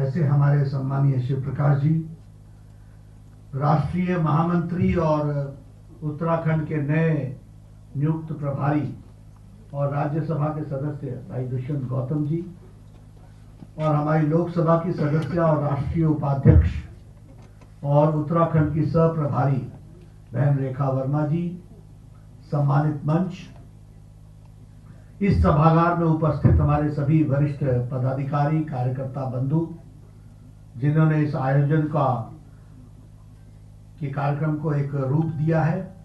ऐसे हमारे सम्मानीय शिव प्रकाश जी, राष्ट्रीय महामंत्री और उत्तराखंड के नए नियुक्त प्रभारी और राज्यसभा के सदस्य भाई दुष्यंत गौतम जी, और हमारी लोकसभा की सदस्य और राष्ट्रीय उपाध्यक्ष और उत्तराखंड की सह प्रभारी बहन रेखा वर्मा जी, सम्मानित मंच, इस सभागार में उपस्थित हमारे सभी वरिष्ठ पदाधिकारी, कार्यकर्ता बंधु, जिन्होंने इस आयोजन के कार्यक्रम को एक रूप दिया है,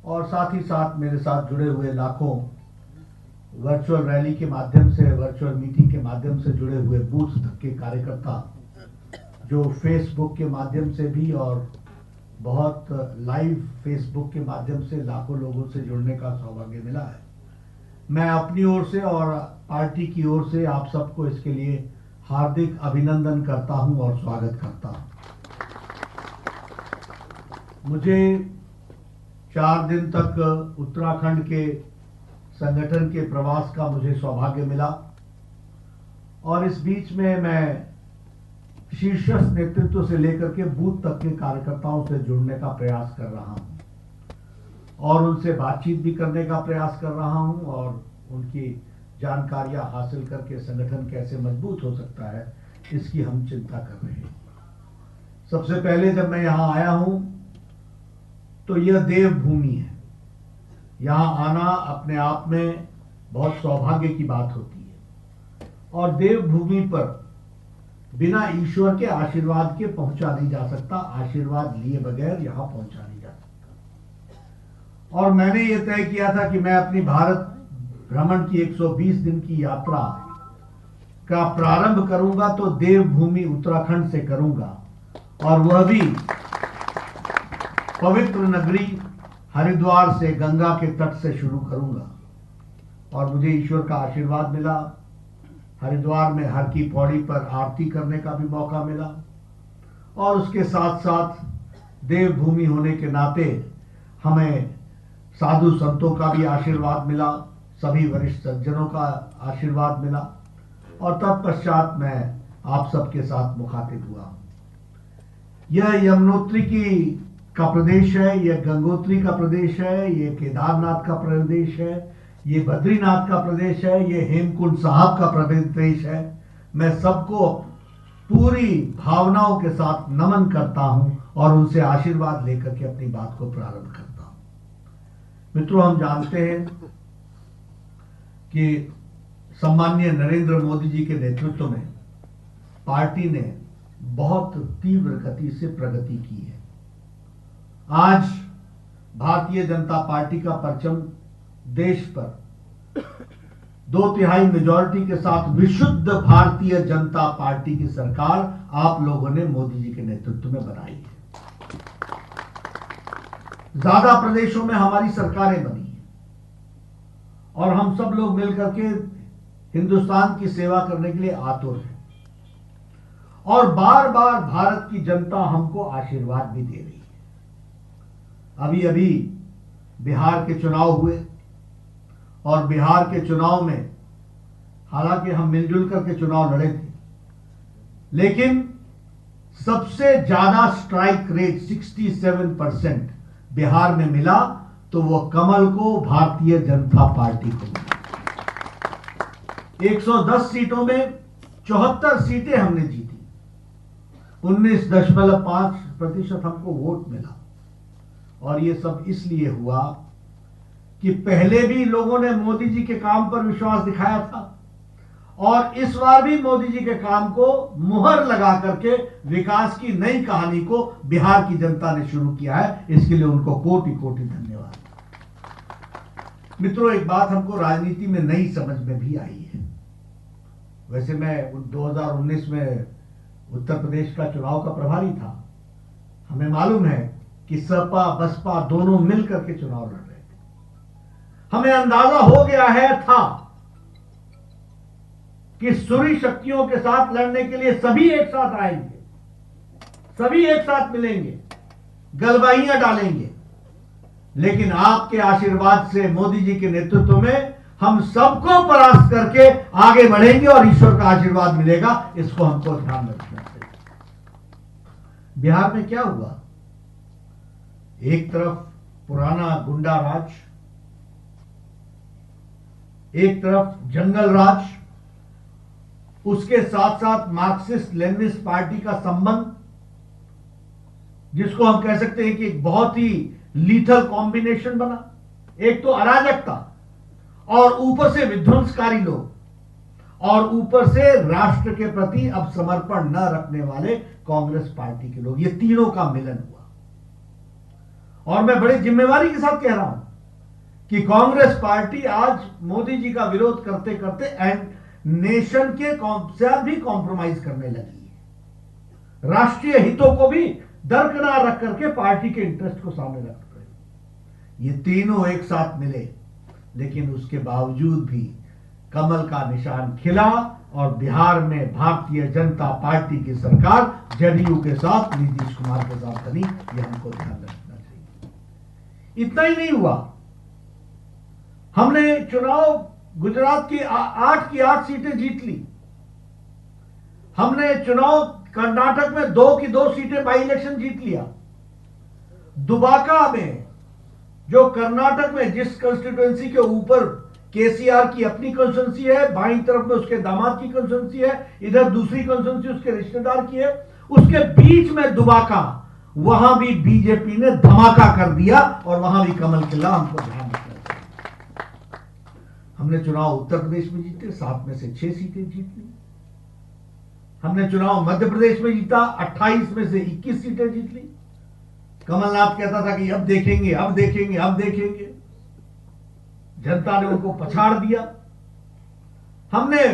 और साथ ही साथ मेरे साथ जुड़े हुए लाखों वर्चुअल रैली के माध्यम से, वर्चुअल मीटिंग के माध्यम से जुड़े हुए बूथ तक के कार्यकर्ता, जो फेसबुक के माध्यम से भी और बहुत लाइव फेसबुक के माध्यम से लाखों लोगों से जुड़ने का सौभाग्य मिला है। मैं अपनी ओर से और पार्टी की ओर से आप सबको इसके लिए हार्दिक अभिनंदन करता हूं और स्वागत करता हूं। मुझे 4 दिन तक उत्तराखंड के संगठन के प्रवास का मुझे सौभाग्य मिला, और इस बीच में मैं शीर्षस्थ नेतृत्व से लेकर के बूथ तक के कार्यकर्ताओं से जुड़ने का प्रयास कर रहा हूं और उनसे बातचीत भी करने का प्रयास कर रहा हूं, और उनकी जानकारियां हासिल करके संगठन कैसे मजबूत हो सकता है, इसकी हम चिंता कर रहे हैं। सबसे पहले जब मैं यहां आया हूं तो यह देवभूमि है। यहां आना अपने आप में बहुत सौभाग्य की बात होती है, और देवभूमि पर बिना ईश्वर के आशीर्वाद के पहुंचा नहीं जा सकता। आशीर्वाद लिए बगैर यहां पहुंचा नहीं जा सकता। और मैंने यह तय किया था कि मैं अपनी भारत भ्रमण की 120 दिन की यात्रा का प्रारंभ करूंगा तो देवभूमि उत्तराखंड से करूंगा, और वह भी पवित्र नगरी हरिद्वार से, गंगा के तट से शुरू करूंगा। और मुझे ईश्वर का आशीर्वाद मिला। हरिद्वार में हर की पौड़ी पर आरती करने का भी मौका मिला, और उसके साथ साथ देवभूमि होने के नाते हमें साधु संतों का भी आशीर्वाद मिला, सभी वरिष्ठ सज्जनों का आशीर्वाद मिला, और तत्पश्चात मैं आप सबके साथ मुखातिब हुआ। यह यमुनोत्री का प्रदेश है, यह गंगोत्री का प्रदेश है, यह केदारनाथ का प्रदेश है, ये बद्रीनाथ का प्रदेश है, ये हेमकुंड साहब का प्रदेश है। मैं सबको पूरी भावनाओं के साथ नमन करता हूं और उनसे आशीर्वाद लेकर के अपनी बात को प्रारंभ करता हूं। मित्रों, हम जानते हैं कि सम्माननीय नरेंद्र मोदी जी के नेतृत्व में पार्टी ने बहुत तीव्र गति से प्रगति की है। आज भारतीय जनता पार्टी का परचम देश पर 2/3 मेजॉरिटी के साथ विशुद्ध भारतीय जनता पार्टी की सरकार आप लोगों ने मोदी जी के नेतृत्व में बनाई है। ज्यादा प्रदेशों में हमारी सरकारें बनी हैं, और हम सब लोग मिलकर के हिंदुस्तान की सेवा करने के लिए आतुर हैं, और बार बार भारत की जनता हमको आशीर्वाद भी दे रही है। अभी अभी बिहार के चुनाव हुए, और बिहार के चुनाव में हालांकि हम मिलजुल करके चुनाव लड़े थे, लेकिन सबसे ज्यादा स्ट्राइक रेट 67% बिहार में मिला, तो वह कमल को, भारतीय जनता पार्टी को मिला। 110 सीटों में 74 सीटें हमने जीती, 19.5% हमको वोट मिला। और ये सब इसलिए हुआ कि पहले भी लोगों ने मोदी जी के काम पर विश्वास दिखाया था, और इस बार भी मोदी जी के काम को मुहर लगा करके विकास की नई कहानी को बिहार की जनता ने शुरू किया है। इसके लिए उनको कोटि कोटि धन्यवाद। मित्रों, एक बात हमको राजनीति में नई समझ में भी आई है। वैसे मैं 2019 में उत्तर प्रदेश का चुनाव का प्रभारी था। हमें मालूम है कि सपा बसपा दोनों मिलकर के चुनाव लड़ रहे थे। हमें अंदाजा हो गया था कि सूरी शक्तियों के साथ लड़ने के लिए सभी एक साथ आएंगे, सभी एक साथ मिलेंगे, गलबाइयां डालेंगे। लेकिन आपके आशीर्वाद से, मोदी जी के नेतृत्व में हम सबको परास्त करके आगे बढ़ेंगे और ईश्वर का आशीर्वाद मिलेगा। इसको हमको ध्यान रखना चाहिए। बिहार में क्या हुआ? एक तरफ पुराना गुंडा राज, एक तरफ जंगल राज, उसके साथ साथ मार्क्सिस्ट लेनिनिस्ट पार्टी का संबंध, जिसको हम कह सकते हैं कि एक बहुत ही लीथल कॉम्बिनेशन बना। एक तो अराजकता और ऊपर से विध्वंसकारी लोग और ऊपर से राष्ट्र के प्रति अब समर्पण न रखने वाले कांग्रेस पार्टी के लोग, ये तीनों का मिलन हुआ। और मैं बड़ी जिम्मेवारी के साथ कह रहा हूं कि कांग्रेस पार्टी आज मोदी जी का विरोध करते करते एंड नेशन के साथ भी कॉम्प्रोमाइज करने लगी है। राष्ट्रीय हितों को भी दरकिनार रख करके पार्टी के इंटरेस्ट को सामने रख रही। ये तीनों एक साथ मिले, लेकिन उसके बावजूद भी कमल का निशान खिला और बिहार में भारतीय जनता पार्टी की सरकार जदयू के साथ, नीतीश कुमार के साथ बनी। ये हमको ध्यान रखना चाहिए। इतना ही नहीं हुआ, हमने चुनाव गुजरात की 8 की 8 सीटें जीत ली। हमने चुनाव कर्नाटक में 2 की 2 सीटें बाई इलेक्शन जीत लिया। दुबाका में, जो कर्नाटक में जिस कंस्टिट्यूएंसी के ऊपर केसीआर की अपनी कंस्टिट्यूएंसी है, बाईं तरफ में उसके दामाद की कंस्टिट्यूएंसी है, इधर दूसरी कंस्टिट्यूएंसी उसके रिश्तेदार की है, उसके बीच में दुबाका, वहां भी बीजेपी ने धमाका कर दिया और वहां भी कमल खिला। हमको ध्यान रखना चाहिए। हमने चुनाव उत्तर प्रदेश में जीते, 7 में से 6 सीटें जीत ली। हमने चुनाव मध्य प्रदेश में जीता, 28 में से 21 सीटें जीत ली। कमलनाथ कहता था कि अब देखेंगे, अब देखेंगे, अब देखेंगे। जनता ने उनको पछाड़ दिया। हमने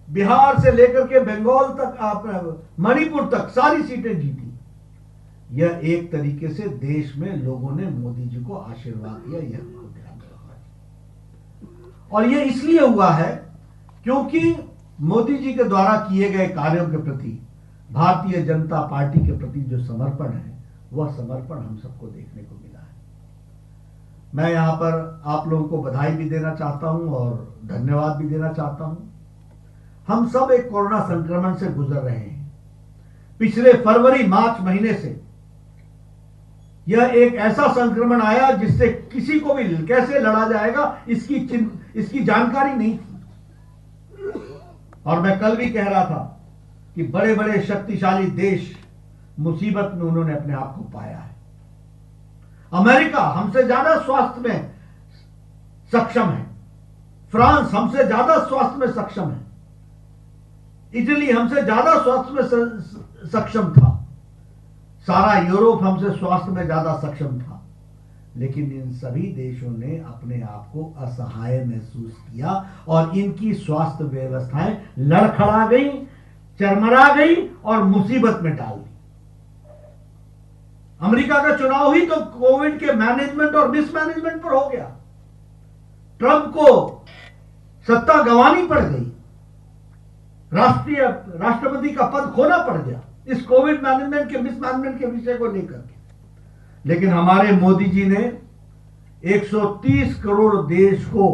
बिहार से लेकर के बंगाल तक, मणिपुर तक सारी सीटें जीती। यह एक तरीके से देश में लोगों ने मोदी जी को आशीर्वाद दिया। यह हमको ध्यान रखना चाहिए। और यह इसलिए हुआ है क्योंकि मोदी जी के द्वारा किए गए कार्यों के प्रति, भारतीय जनता पार्टी के प्रति जो समर्पण है, वह समर्पण हम सबको देखने को मिला है। मैं यहां पर आप लोगों को बधाई भी देना चाहता हूं और धन्यवाद भी देना चाहता हूं। हम सब एक कोरोना संक्रमण से गुजर रहे हैं। पिछले फरवरी मार्च महीने से यह एक ऐसा संक्रमण आया जिससे किसी को भी कैसे लड़ा जाएगा इसकी जानकारी नहीं थी। और मैं कल भी कह रहा था कि बड़े बड़े शक्तिशाली देश मुसीबत में उन्होंने अपने आप को पाया है। अमेरिका हमसे ज्यादा स्वास्थ्य में सक्षम है, फ्रांस हमसे ज्यादा स्वास्थ्य में सक्षम है, इटली हमसे ज्यादा स्वास्थ्य में सक्षम था, सारा यूरोप हमसे स्वास्थ्य में ज्यादा सक्षम था। लेकिन इन सभी देशों ने अपने आप को असहाय महसूस किया और इनकी स्वास्थ्य व्यवस्थाएं लड़खड़ा गई, चरमरा गई और मुसीबत में डाल दी। अमेरिका का चुनाव ही तो कोविड के मैनेजमेंट और मिसमैनेजमेंट पर हो गया। ट्रंप को सत्ता गंवानी पड़ गई, राष्ट्रपति का पद खोना पड़ गया इस कोविड मैनेजमेंट के मिसमैनेजमेंट के विषय को लेकर के। लेकिन हमारे मोदी जी ने 130 करोड़ देश को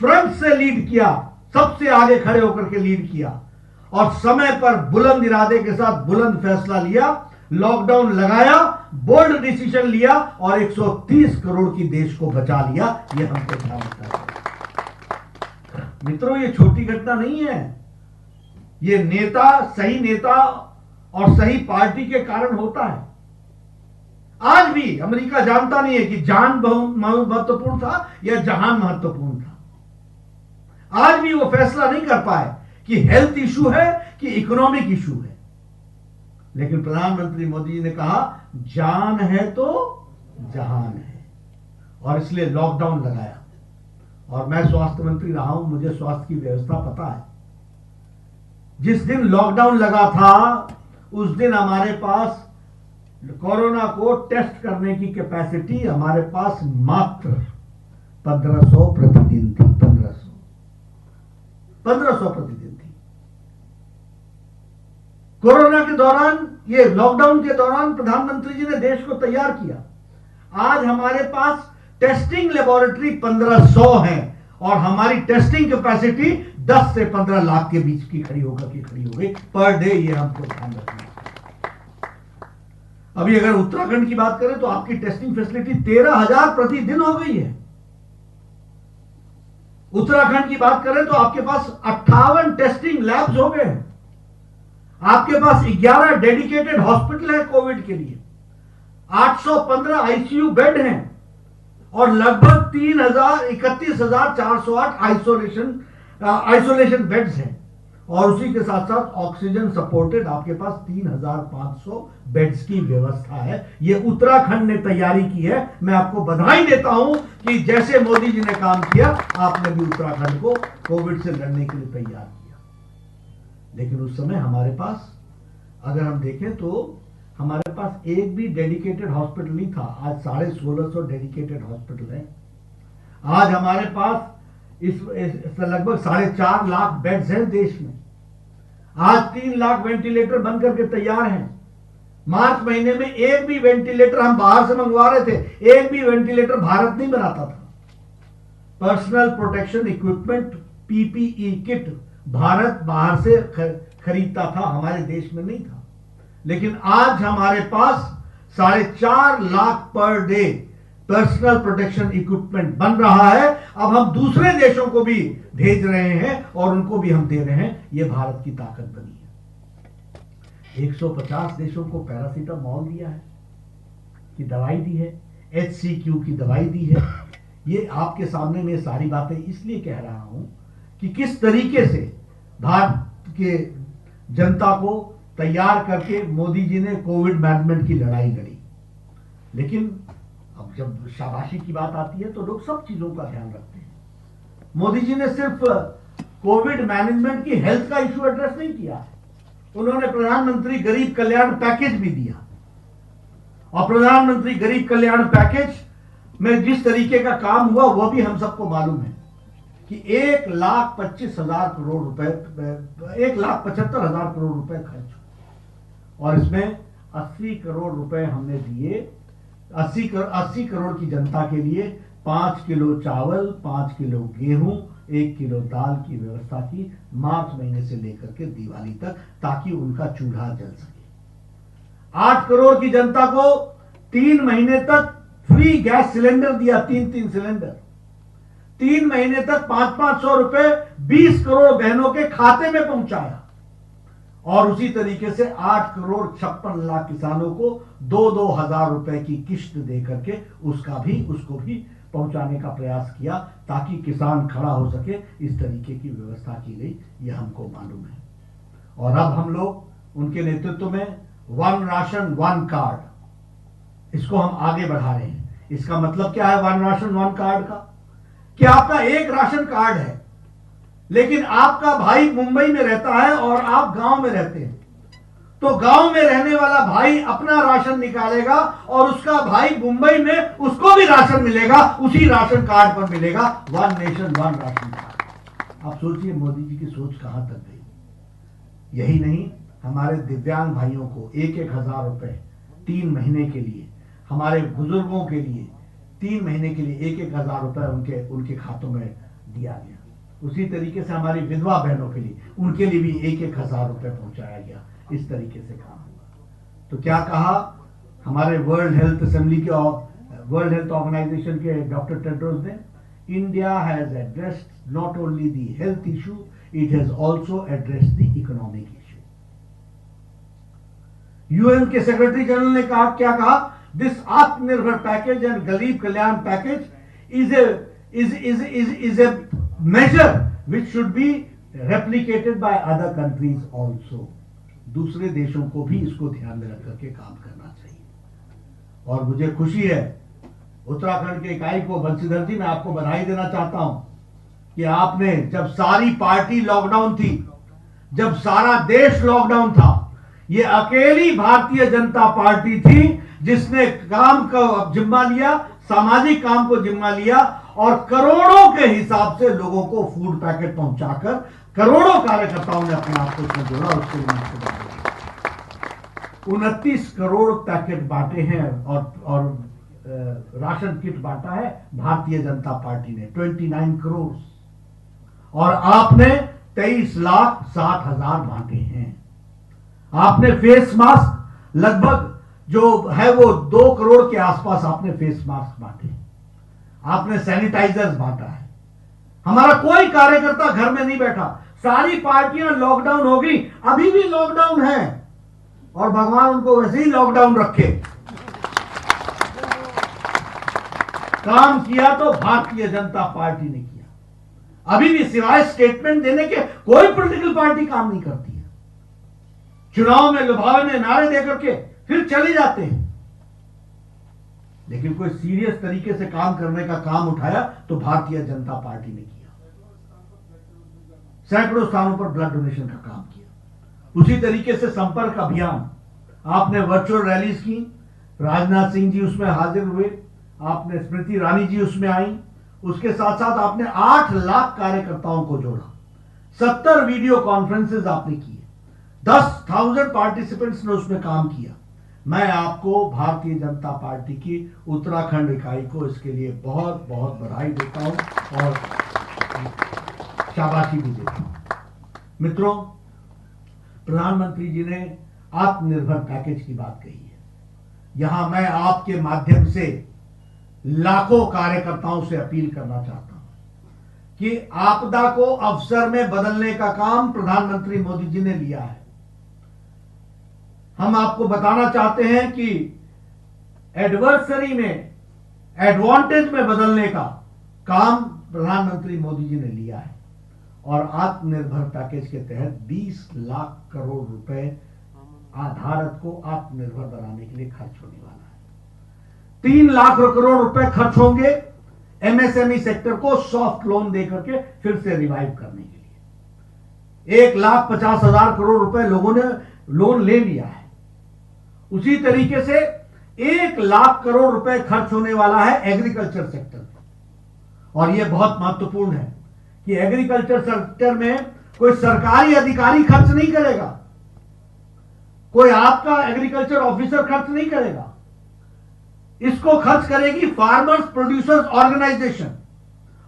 फ्रंट से लीड किया, सबसे आगे खड़े होकर के लीड किया और समय पर बुलंद इरादे के साथ बुलंद फैसला लिया, लॉकडाउन लगाया, बोल्ड डिसीजन लिया और 130 करोड़ की देश को बचा लिया। यह हमको ध्यान रखना है। मित्रों, यह छोटी घटना नहीं है। यह नेता, सही नेता और सही पार्टी के कारण होता है। आज भी अमेरिका जानता नहीं है कि जान बहुत महत्वपूर्ण था या जहान महत्वपूर्ण था। आज भी वो फैसला नहीं कर पाए कि हेल्थ इशू है कि इकोनॉमिक इशू है। लेकिन प्रधानमंत्री मोदी जी ने कहा जान है तो जहान है, और इसलिए लॉकडाउन लगाया। और मैं स्वास्थ्य मंत्री रहा हूं, मुझे स्वास्थ्य की व्यवस्था पता है। जिस दिन लॉकडाउन लगा था उस दिन हमारे पास कोरोना को टेस्ट करने की कैपेसिटी हमारे पास मात्र 1500 प्रतिदिन थी। 1500 प्रतिदिन थी। कोरोना के दौरान, ये लॉकडाउन के दौरान प्रधानमंत्री जी ने देश को तैयार किया। आज हमारे पास टेस्टिंग लेबोरेटरी 1500 हैं और हमारी टेस्टिंग कैपेसिटी 10 से 15 लाख के बीच की खड़ी हो गई पर डे। ये हमको ध्यान रखना है। अभी अगर उत्तराखंड की बात करें तो आपकी टेस्टिंग फैसिलिटी 13,000 प्रतिदिन हो गई है। उत्तराखंड की बात करें तो आपके पास 58 टेस्टिंग लैब्स हो गए। आपके पास 11 डेडिकेटेड हॉस्पिटल है कोविड के लिए, 815 आईसीयू बेड हैं और लगभग 31,408 आइसोलेशन बेड्स हैं। और उसी के साथ साथ ऑक्सीजन सपोर्टेड आपके पास 3,500 बेड्स की व्यवस्था है। ये उत्तराखंड ने तैयारी की है। मैं आपको बधाई देता हूं कि जैसे मोदी जी ने काम किया, आपने भी उत्तराखंड को कोविड से लड़ने के लिए तैयार किया। लेकिन उस समय हमारे पास अगर हम देखें तो हमारे पास एक भी डेडिकेटेड हॉस्पिटल नहीं था। आज 1650 डेडिकेटेड हॉस्पिटल है। आज हमारे पास इस लगभग 4.5 लाख बेड्स हैं देश में। आज 3 लाख वेंटिलेटर बन करके तैयार हैं। मार्च महीने में एक भी वेंटिलेटर हम बाहर से मंगवा रहे थे, एक भी वेंटिलेटर भारत नहीं बनाता था। Personal protection equipment PPE kit Bharat बाहर से खरीदता था, हमारे देश में नहीं था। लेकिन आज हमारे पास 4.5 lakh per day personal protection equipment बन रहा है। अब हम दूसरे देशों को भी भेज रहे हैं और उनको भी हम दे रहे हैं। यह भारत की ताकत बनी है। 150 देशों को पैरासीटामोल दिया है, की दवाई दी है, HCQ की दवाई दी है। ये आपके सामने मैं सारी बातें इसलिए कह रहा हूं कि किस तरीके से भारत के जनता को तैयार करके मोदी जी ने कोविड मैनेजमेंट की लड़ाई लड़ी। लेकिन अब जब शाबाशी की बात आती है तो लोग सब चीजों का ध्यान रखते हैं। मोदी जी ने सिर्फ कोविड मैनेजमेंट की हेल्थ का इश्यू एड्रेस नहीं किया, उन्होंने प्रधानमंत्री गरीब कल्याण पैकेज भी दिया। और प्रधानमंत्री गरीब कल्याण पैकेज में जिस तरीके का काम हुआ वह भी हम सबको मालूम है कि 1,25,000 करोड़ रुपए, 1,75,000 करोड़ रुपए खर्च हुए और इसमें 80 करोड़ रुपए हमने दिए 80 करोड़ की जनता के लिए 5 किलो चावल, 5 किलो गेहूं, 1 किलो दाल की व्यवस्था की मार्च महीने से लेकर के दिवाली तक, ताकि उनका चूल्हा जल सके। 8 करोड़ की जनता को 3 महीने तक फ्री गैस सिलेंडर दिया, 3 सिलेंडर। 3 महीने तक 500 रुपए 20 करोड़ बहनों के खाते में पहुंचाया। और उसी तरीके से 8 करोड़ 56 लाख किसानों को 2-2 हजार रुपए की किश्त देकर के उसको भी पहुंचाने का प्रयास किया, ताकि किसान खड़ा हो सके। इस तरीके की व्यवस्था की गई, यह हमको मालूम है। और अब हम लोग उनके नेतृत्व में 1 राशन 1 कार्ड, इसको हम आगे बढ़ा रहे हैं। इसका मतलब क्या है 1 राशन 1 कार्ड का? कि आपका एक राशन कार्ड है, लेकिन आपका भाई मुंबई में रहता है और आप गांव में रहते हैं, तो गांव में रहने वाला भाई अपना राशन निकालेगा और उसका भाई मुंबई में उसको भी राशन मिलेगा, उसी राशन कार्ड पर मिलेगा। 1 नेशन 1 राशन कार्ड। आप सोचिए मोदी जी की सोच कहां तक गई। यही नहीं, हमारे दिव्यांग भाइयों को 1-1 हजार रुपए 3 महीने के लिए, हमारे बुजुर्गों के लिए 3 महीने के लिए 1-1 हजार रुपए उनके खातों में दिया गया। उसी तरीके से हमारी विधवा बहनों के लिए, उनके लिए भी 1-1 हजार रुपए पहुंचाया गया। इस तरीके से काम हुआ। तो क्या कहा हमारे वर्ल्ड हेल्थ असेंबली के वर्ल्ड हेल्थ ऑर्गेनाइजेशन के डॉक्टर टेड्रोस ने? India has addressed not only the health issue, it has also addressed the economic issue. UN के सेक्रेटरी जनरल ने कहा, क्या कहा? This Atmanirbhar package and Garib Kalyan package is a measure which should be replicated by other countries also। दूसरे देशों को भी इसको ध्यान में रख करके काम करना चाहिए। और मुझे खुशी है उत्तराखंड के इकाई को, बंशीधर जी मैं आपको बधाई देना चाहता हूं कि आपने, जब सारी पार्टी लॉकडाउन थी, जब सारा देश लॉकडाउन था, ये अकेली भारतीय जनता पार्टी थी जिसने काम का जिम्मा लिया, सामाजिक काम को जिम्मा लिया और करोड़ों के हिसाब से लोगों को फूड पैकेट पहुंचाकर करोड़ों कार्यकर्ताओं ने अपने आप को इसमें जोड़ा। उसके लिए 29 करोड़ पैकेट बांटे हैं और राशन किट बांटा है भारतीय जनता पार्टी ने 29 करोड़, और आपने 23,60,000 बांटे हैं। आपने फेस मास्क लगभग जो है वो 2 करोड़ के आसपास आपने फेस मास्क बांटे। आपने सैनिटाइजर्स बांटा है। हमारा कोई कार्यकर्ता घर में नहीं बैठा, सारी पार्टियां लॉकडाउन हो गई, अभी भी लॉकडाउन है, और भगवान उनको वैसे ही लॉकडाउन रखे। काम किया तो भारतीय जनता पार्टी ने किया। अभी भी सिवाय स्टेटमेंट देने के कोई पॉलिटिकल पार्टी काम नहीं करती है। चुनाव में लुभावने नारे देकर के फिर चले जाते हैं, लेकिन कोई सीरियस तरीके से काम करने का काम उठाया तो भारतीय जनता पार्टी ने किया। सैकड़ों स्थानों पर ब्लड डोनेशन का काम किया। उसी तरीके से संपर्क अभियान, आपने वर्चुअल रैलीज की, राजनाथ सिंह जी उसमें हाजिर हुए, आपने स्मृति ईरानी जी उसमें आई, उसके साथ साथ आपने 8 लाख कार्यकर्ताओं को जोड़ा, 70 वीडियो कॉन्फ्रेंसेस आपने किए, 10,000 पार्टिसिपेंट्स ने उसमें काम किया। मैं आपको भारतीय जनता पार्टी की उत्तराखंड इकाई को इसके लिए बहुत बहुत बधाई देता हूं और शाबाशी भी देता हूं। मित्रों, प्रधानमंत्री जी ने आत्मनिर्भर पैकेज की बात कही है। यहां मैं आपके माध्यम से लाखों कार्यकर्ताओं से अपील करना चाहता हूं कि आपदा को अवसर में बदलने का काम प्रधानमंत्री मोदी जी ने लिया है। हम आपको बताना चाहते हैं कि एडवर्सरी में एडवांटेज में बदलने का काम प्रधानमंत्री मोदी जी ने लिया है, और आत्मनिर्भर पैकेज के तहत 20 लाख करोड़ रुपए भारत को आत्मनिर्भर बनाने के लिए खर्च होने वाला है। 3 लाख करोड़ रुपए खर्च होंगे एमएसएमई सेक्टर को सॉफ्ट लोन देकर के फिर से रिवाइव करने के लिए। 1,50,000 करोड़ रुपए लोगों ने लोन ले लिया है। उसी तरीके से 1 लाख करोड़ रुपए खर्च होने वाला है एग्रीकल्चर सेक्टर में, और यह बहुत महत्वपूर्ण है कि एग्रीकल्चर सेक्टर में कोई सरकारी अधिकारी खर्च नहीं करेगा, कोई आपका एग्रीकल्चर ऑफिसर खर्च नहीं करेगा। इसको खर्च करेगी फार्मर्स प्रोड्यूसर्स ऑर्गेनाइजेशन।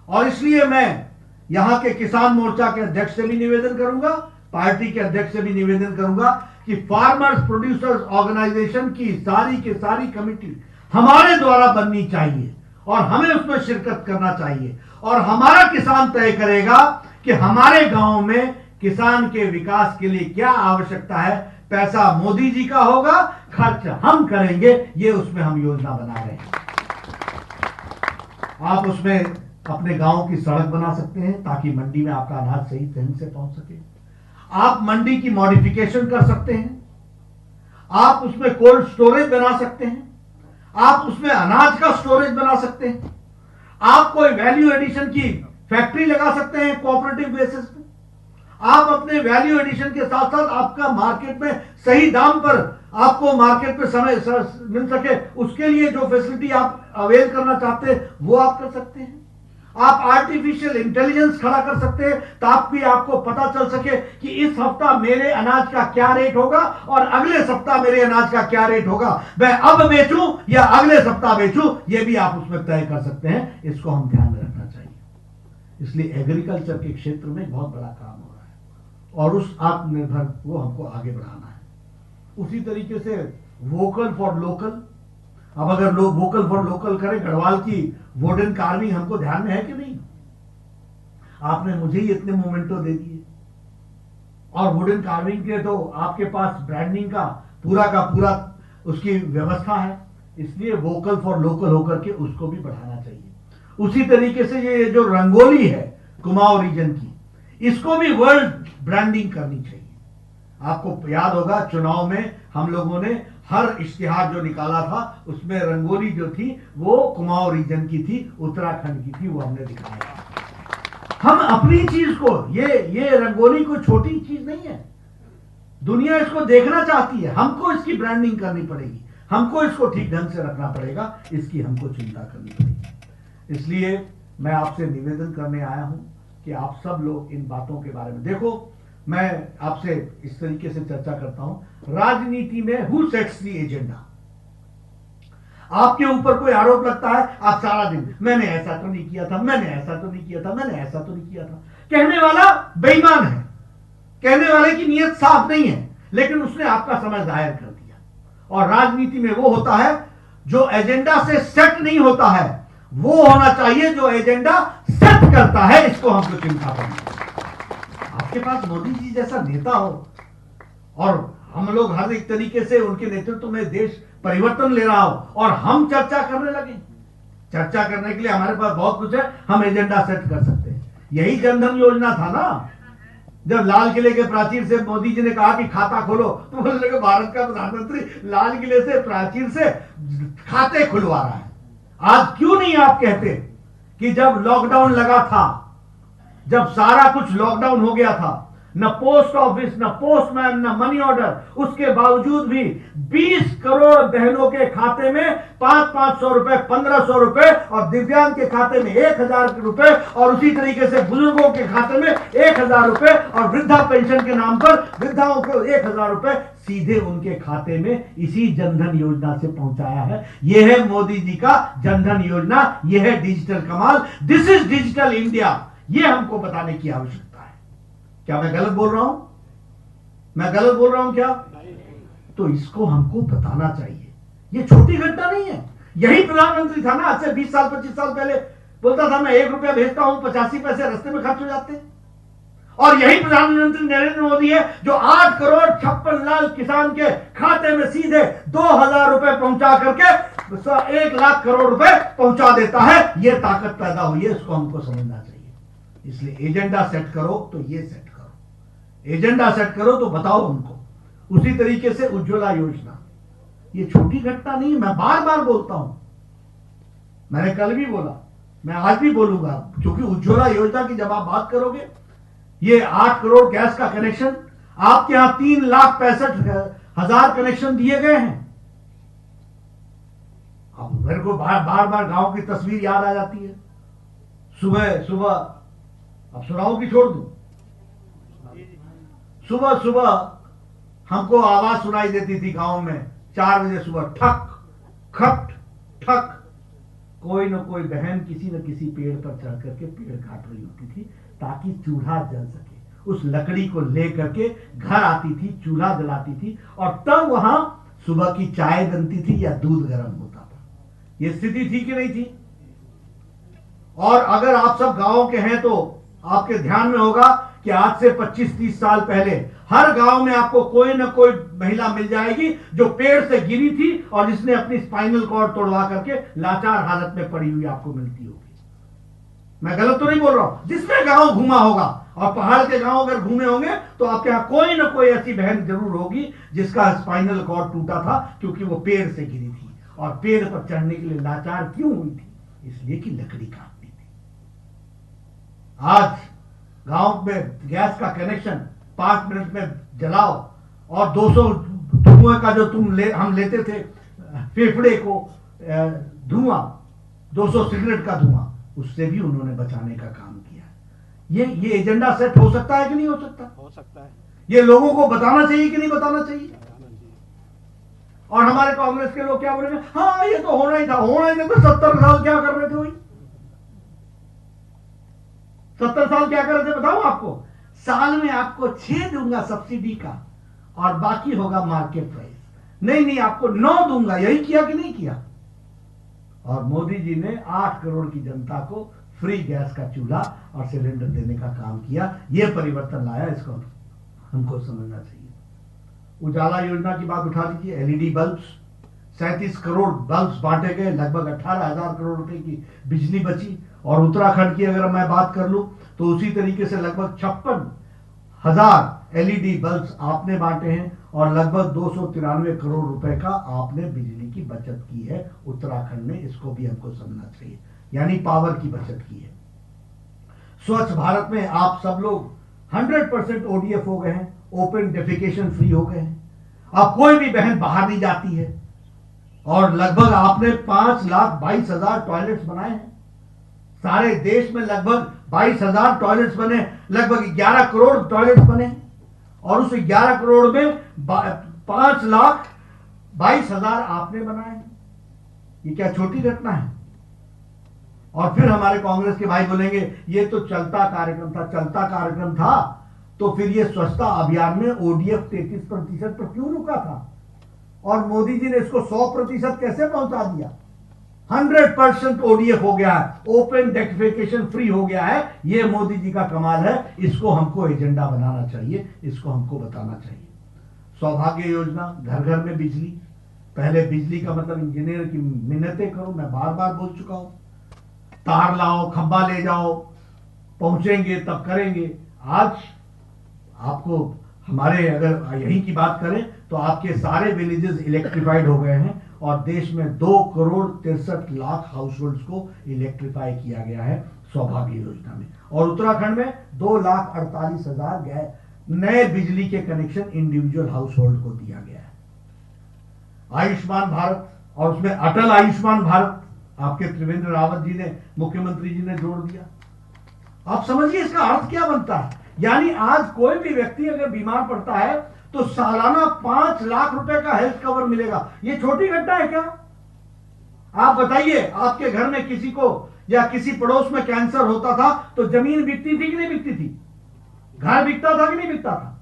और इसलिए मैं यहां के किसान मोर्चा के अध्यक्ष से भी निवेदन करूंगा, पार्टी के अध्यक्ष से भी निवेदन करूंगा कि फार्मर्स प्रोड्यूसर्स ऑर्गेनाइजेशन की सारी कमेटी हमारे द्वारा बननी चाहिए और हमें उसमें शिरकत करना चाहिए, और हमारा किसान तय करेगा कि हमारे गांव में किसान के विकास के लिए क्या आवश्यकता है। पैसा मोदी जी का होगा, खर्च हम करेंगे, ये उसमें हम योजना बना रहे हैं। आप उसमें अपने गांव की सड़क बना सकते हैं ताकि मंडी में आपका अनाज सही ढंग से पहुंच सके। आप मंडी की मॉडिफिकेशन कर सकते हैं, आप उसमें कोल्ड स्टोरेज बना सकते हैं, आप उसमें अनाज का स्टोरेज बना सकते हैं, आप कोई वैल्यू एडिशन की फैक्ट्री लगा सकते हैं कोऑपरेटिव बेसिस पे। आप अपने वैल्यू एडिशन के साथ साथ आपका मार्केट में सही दाम पर आपको मार्केट में समय मिल सके, उसके लिए जो फैसिलिटी आप अवेल करना चाहते हैं वो आप कर सकते हैं। आप आर्टिफिशियल इंटेलिजेंस खड़ा कर सकते हैं ताकि आपको पता चल सके कि इस हफ्ता मेरे अनाज का क्या रेट होगा और अगले सप्ताह मेरे अनाज का क्या रेट होगा, मैं अब बेचूं या अगले सप्ताह बेचूं, यह भी आप उसमें तय कर सकते हैं। इसको हम ध्यान में रखना चाहिए। इसलिए एग्रीकल्चर के क्षेत्र में बहुत बड़ा काम हो रहा है और उस आत्मनिर्भर को हमको आगे बढ़ाना है। उसी तरीके से वोकल फॉर लोकल, अब अगर लोग वोकल फॉर लोकल करें, गढ़वाल की वुडन कार्विंग हमको ध्यान में है कि नहीं? आपने मुझे ही इतने मोमेंटो दे दिए, और वुडन कार्विंग के तो आपके पास ब्रांडिंग का पूरा उसकी व्यवस्था है। इसलिए वोकल फॉर लोकल होकर के उसको भी बढ़ाना चाहिए। उसी तरीके से ये जो रंगोली है कुमाऊं रीजन की, इसको भी वर्ल्ड ब्रांडिंग करनी चाहिए। आपको याद होगा चुनाव में हम लोगों ने हर इश्तिहार जो निकाला था उसमें रंगोली जो थी वो कुमाऊं रीजन की थी, उत्तराखंड की थी, वो हमने दिखाया। हम अपनी चीज को, ये रंगोली कोई छोटी चीज नहीं है, दुनिया इसको देखना चाहती है। हमको इसकी ब्रांडिंग करनी पड़ेगी, हमको इसको ठीक ढंग से रखना पड़ेगा, इसकी हमको चिंता करनी पड़ेगी। इसलिए मैं आपसे निवेदन करने आया हूं कि आप सब लोग इन बातों के बारे में देखो। मैं आपसे इस तरीके से चर्चा करता हूं, राजनीति में हु सेट्स द एजेंडा। आपके ऊपर कोई आरोप लगता है, आप सारा दिन मैंने ऐसा तो नहीं किया था, मैंने ऐसा तो नहीं किया था, मैंने ऐसा तो नहीं किया था। कहने वाला बेईमान है, कहने वाले की नीयत साफ नहीं है, लेकिन उसने आपका समय जाहिर कर दिया। और राजनीति में वो होता है जो एजेंडा से सेट नहीं होता है, वो होना चाहिए जो एजेंडा सेट करता है। इसको हमको चिंता करनी है। आपके पास मोदी जी जैसा नेता हो और हम लोग हर एक तरीके से उनके नेतृत्व में देश परिवर्तन ले रहा हो और हम चर्चा करने लगे। चर्चा करने के लिए हमारे पास बहुत कुछ है, हम एजेंडा सेट कर सकते हैं। यही जनधन योजना था ना, जब लाल किले के प्राचीर से मोदी जी ने कहा कि खाता खोलो, तो बोलने लगे भारत का प्रधानमंत्री लाल किले से प्राचीर से खाते खुलवा रहा है। आज क्यों नहीं आप कहते कि जब लॉकडाउन लगा था, जब सारा कुछ लॉकडाउन हो गया था, न पोस्ट ऑफिस, न पोस्टमैन, न मनी ऑर्डर, उसके बावजूद भी 20 करोड़ बहनों के खाते में 500-500 रुपए, 1500 रुपए, और दिव्यांग के खाते में 1000 रुपए, और उसी तरीके से बुजुर्गों के खाते में 1000 रुपए, और वृद्धा पेंशन के नाम पर वृद्धाओं को 1000 रुपए सीधे उनके खाते में इसी जनधन योजना से पहुंचाया है। यह है मोदी जी का जनधन योजना, यह है डिजिटल कमाल। This is digital India. यह हमको बताने की आवश्यकता है। क्या मैं गलत बोल रहा हूं? मैं गलत बोल रहा हूं क्या? तो इसको हमको बताना चाहिए। यह छोटी घटना नहीं है। यही प्रधानमंत्री था ना, आज से 20 साल 25 साल पहले बोलता था मैं 1 रुपया भेजता हूं, 85 पैसे रास्ते में खर्च हो जाते हैं। और यही प्रधानमंत्री नरेंद्र मोदी है जो 8 करोड़ 56 लाख किसान के खाते में सीधे 2000 रुपए पहुंचा करके 1 लाख करोड़ रुपए पहुंचा देता है। यह ताकत पैदा हुई है, इसको हमको समझना चाहिए। इसलिए एजेंडा सेट करो तो ये सेट करो, एजेंडा सेट करो तो बताओ हमको। उसी तरीके से उज्ज्वला योजना, ये छोटी घटना नहीं है। मैं बार बार बोलता हूं, मैंने कल भी बोला, मैं आज भी बोलूंगा, क्योंकि उज्ज्वला योजना की जब आप बात करोगे, ये 8 करोड़ गैस का कनेक्शन, आपके यहां 3,65,000 कनेक्शन दिए गए हैं। अब मेरे को बार बार गांव की तस्वीर याद आ जाती है। सुबह सुबह, अब सुनाऊं कि छोड़ दूं? सुबह सुबह हमको आवाज सुनाई देती थी गांव में, 4 बजे सुबह, ठक खट ठक। कोई न कोई बहन किसी न किसी पेड़ पर चढ़ करके पेड़ काट रही होती थी ताकि चूल्हा जल सके। उस लकड़ी को ले करके घर आती थी, चूल्हा जलाती थी, और तब वहां सुबह की चाय बनती थी या दूध गर्म होता था। यह स्थिति थी कि नहीं थी? और अगर आप सब गांव के हैं तो आपके ध्यान में होगा कि आज से 25-30 साल पहले हर गांव में आपको कोई ना कोई महिला मिल जाएगी जो पेड़ से गिरी थी और जिसने अपनी स्पाइनल कॉर्ड तोड़वा करके लाचार हालत में पड़ी हुई आपको मिलती होगी। मैं गलत तो नहीं बोल रहा हूं? जिसने गांव घूमा होगा, और पहाड़ के गांव अगर घूमे होंगे तो आपके यहां कोई ना कोई ऐसी बहन जरूर होगी जिसका स्पाइनल कॉर्ड टूटा था, क्योंकि वो पेड़ से गिरी थी। और पेड़ पर चढ़ने के लिए लाचार क्यों हुई थी? इसलिए कि लकड़ी काटनी थी। आज गांव में गैस का कनेक्शन 5 मिनट में जलाओ, और 200 धुएं का जो हम लेते थे फेफड़े को धुआं, 200 सिगरेट का धुआं, उससे भी उन्होंने बचाने का काम किया। ये एजेंडा सेट हो सकता है कि नहीं हो सकता? हो सकता है। ये लोगों को बताना चाहिए कि नहीं बताना चाहिए? और हमारे कांग्रेस के लोग क्या बोलेंगे? हाँ, ये तो होना ही था, होना ही था। तो 70 साल क्या कर रहे थे वही? 70 साल क्या कर रहे थे बताओ आपको? साल में आपको 6 दूंगा सब्सिडी का, और बाकी होगा मार्केट प्राइस। नहीं, आपको 9 दूंगा। यही किया कि नहीं किया? और मोदी जी ने 8 करोड़ की जनता को फ्री गैस का चूल्हा और सिलेंडर देने का काम किया। यह परिवर्तन लाया, इसको हमको समझना चाहिए। उजाला योजना की बात उठा लीजिए, एलईडी बल्ब्स, 37 करोड़ बल्ब्स बांटे गए, लगभग 18,000 करोड़ रुपए की बिजली बची। और उत्तराखंड की अगर मैं बात कर लूं तो उसी तरीके से लगभग 56,000 एलईडी बल्ब्स आपने बांटे हैं, और लगभग 293 करोड़ रुपए का आपने बिजली की बचत की है उत्तराखंड में। इसको भी हमको समझना चाहिए, यानी पावर की बचत की है। स्वच्छ भारत में आप सब लोग 100% ओडीएफ हो गए हैं, ओपन डेफिकेशन फ्री हो गए हैं। अब कोई भी बहन बाहर नहीं जाती है, और लगभग आपने 5,22,000 टॉयलेट्स बनाए हैं। सारे देश में लगभग 22,000 टॉयलेट्स बने, लगभग 11 करोड़ टॉयलेट्स बने, और उस 11 करोड़ में 5,22,000 आपने बनाए हैं। ये क्या छोटी घटना है? और फिर हमारे कांग्रेस के भाई बोलेंगे ये तो चलता कार्यक्रम था, तो फिर ये स्वच्छता अभियान में ओडीएफ 33% पर क्यों रुका था और मोदी जी ने इसको 100% कैसे पहुंचा दिया? 100% ओडीएफ हो गया है, ओपन डेफेकेशन फ्री हो गया है। ये मोदी जी का कमाल है। इसको हमको एजेंडा बनाना चाहिए, इसको हमको बताना चाहिए। सौभाग्य योजना, घर घर में बिजली। पहले बिजली का मतलब इंजीनियर की मिन्नतें करो, मैं बार बार बोल चुका हूं। तार लाओ, खंबा ले जाओ, पहुंचेंगे तब करेंगे। आज आपको हमारे अगर यहीं की बात करें तो आपके सारे विलेजेस इलेक्ट्रिफाइड हो गए हैं और देश में 2,63,00,000 हाउस होल्ड्स को इलेक्ट्रीफाई किया गया है सौभाग्य योजना में। और उत्तराखंड में 2,48,000 नए बिजली के कनेक्शन इंडिविजुअल हाउस होल्ड को दिया गया है। आयुष्मान भारत और उसमें अटल आयुष्मान भारत आपके त्रिवेंद्र रावत जी ने, मुख्यमंत्री जी ने जोड़ दिया। आप समझिए इसका अर्थ क्या बनता है। यानी आज कोई भी व्यक्ति अगर बीमार पड़ता है तो सालाना 5 लाख रुपए का हेल्थ कवर मिलेगा। ये छोटी घटना है क्या? आप बताइए, आपके घर में किसी को या किसी पड़ोस में कैंसर होता था तो जमीन बिकती थी कि नहीं बिकती थी? घर बिकता था कि नहीं बिकता था?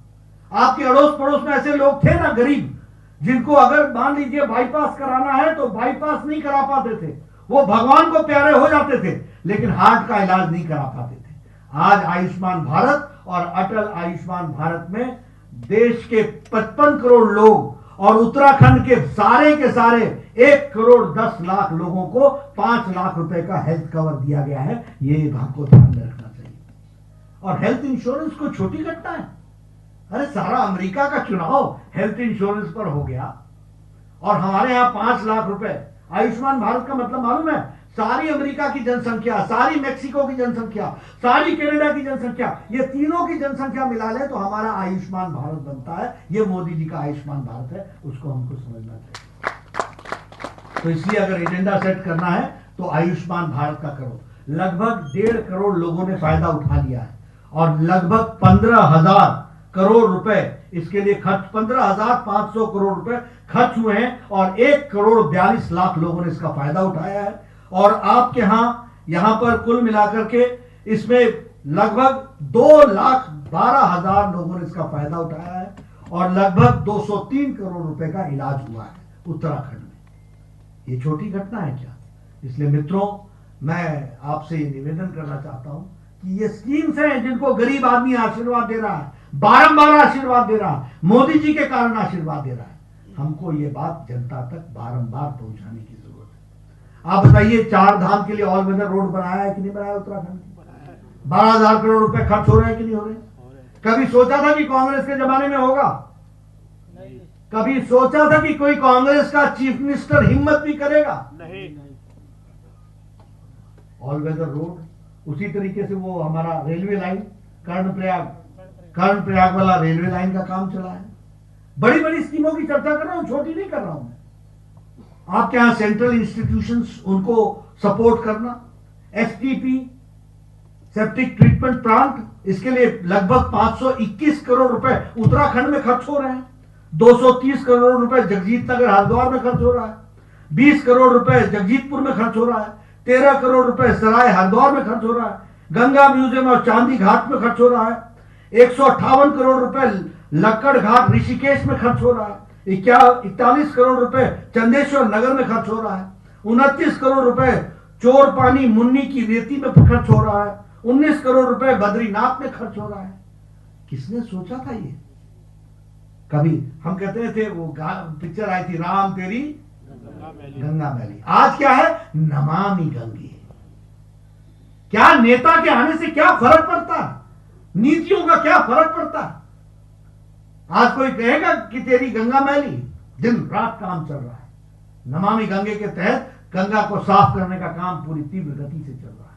आपके अड़ोस पड़ोस में ऐसे लोग थे ना, गरीब, जिनको अगर मान लीजिए बाईपास कराना है तो बाईपास नहीं करा पाते थे। वो भगवान को प्यारे हो जाते थे लेकिन हार्ट का इलाज नहीं करा पाते थे। आज आयुष्मान भारत और अटल आयुष्मान भारत में देश के 55 करोड़ लोग और उत्तराखंड के सारे 1,10,00,000 लोगों को 5 लाख रुपए का हेल्थ कवर दिया गया है। ये हमको ध्यान में रखना चाहिए। और हेल्थ इंश्योरेंस को छोटी घटना है? अरे सारा अमेरिका का चुनाव हेल्थ इंश्योरेंस पर हो गया और हमारे यहां 5 लाख रुपए। आयुष्मान भारत का मतलब मालूम है? सारी अमेरिका की जनसंख्या, सारी मेक्सिको की जनसंख्या, सारी कनाडा की जनसंख्या, ये तीनों की जनसंख्या मिला ले तो हमारा आयुष्मान भारत बनता है। ये मोदी जी का आयुष्मान भारत है, उसको हमको समझना चाहिए। तो इसलिए अगर एजेंडा सेट करना है तो आयुष्मान भारत का करो। लगभग 1.5 करोड़ लोगों ने फायदा उठा लिया है और लगभग 15,000 करोड़ रुपए इसके लिए खर्च, 15,500 करोड़ रुपए खर्च हुए हैं और 1,42,00,000 लोगों ने इसका फायदा उठाया है। और आपके यहां पर कुल मिलाकर के इसमें लगभग 2,12,000 लोगों ने इसका फायदा उठाया है और लगभग 203 करोड़ रुपए का इलाज हुआ है उत्तराखंड में। ये छोटी घटना है क्या? इसलिए मित्रों, मैं आपसे ये निवेदन करना चाहता हूं कि ये स्कीम्स हैं जिनको गरीब आदमी आशीर्वाद दे रहा है, बारंबार आशीर्वाद दे रहा है, मोदी जी के कारण आशीर्वाद दे रहा है। हमको ये बात जनता तक बारंबार पहुंचाने की जरूरत है। आप बताइए, 4 धाम के लिए ऑल वेदर रोड बनाया है कि नहीं बनाया उत्तराखंड में? 12,000 करोड़ रुपए खर्च हो रहे हैं कि नहीं हो रहे? कभी सोचा था कि कांग्रेस के जमाने में होगा? कभी सोचा था कि कोई कांग्रेस का चीफ मिनिस्टर हिम्मत भी करेगा? नहीं। ऑल वेदर रोड, उसी तरीके से वो हमारा रेलवे लाइन कर्णप्रयाग वाला रेलवे लाइन का काम चला है। बड़ी बड़ी स्कीमों की चर्चा कर रहा हूं, छोटी नहीं कर रहा हूं मैं। आपके यहां सेंट्रल इंस्टीट्यूशंस, उनको सपोर्ट करना, एसटीपी सेप्टिक ट्रीटमेंट प्लांट, इसके लिए लगभग 521 करोड़ रुपए उत्तराखंड में खर्च हो रहे हैं। 230 करोड़ रुपए जगजीत नगर हरिद्वार में खर्च हो रहा है, 20 करोड़ रुपए जगजीतपुर में खर्च हो रहा है, 13 करोड़ रुपए सराय हरिद्वार में खर्च हो रहा है, गंगा म्यूजियम और चांदी घाट में खर्च हो रहा है, 158 करोड़ रुपए लक्कड़ घाट ऋषिकेश में खर्च हो रहा है, 41 करोड़ रुपए चंदेश्वर नगर में खर्च हो रहा है, 29 करोड़ रुपए चोर पानी मुन्नी की रेती में खर्च हो रहा है, 19 करोड़ रुपए बद्रीनाथ में खर्च हो रहा है। किसने सोचा था ये? कभी हम कहते थे, वो पिक्चर आई थी राम तेरी गंगा मैली, आज क्या है? नमामि गंगे। क्या नेता के आने से क्या फर्क पड़ता है? नीतियों का क्या फर्क पड़ता है? आज कोई कहेगा कि तेरी गंगा मैली? दिन रात काम चल रहा है। नमामि गंगे के तहत गंगा को साफ करने का काम पूरी तीव्र गति से चल रहा है।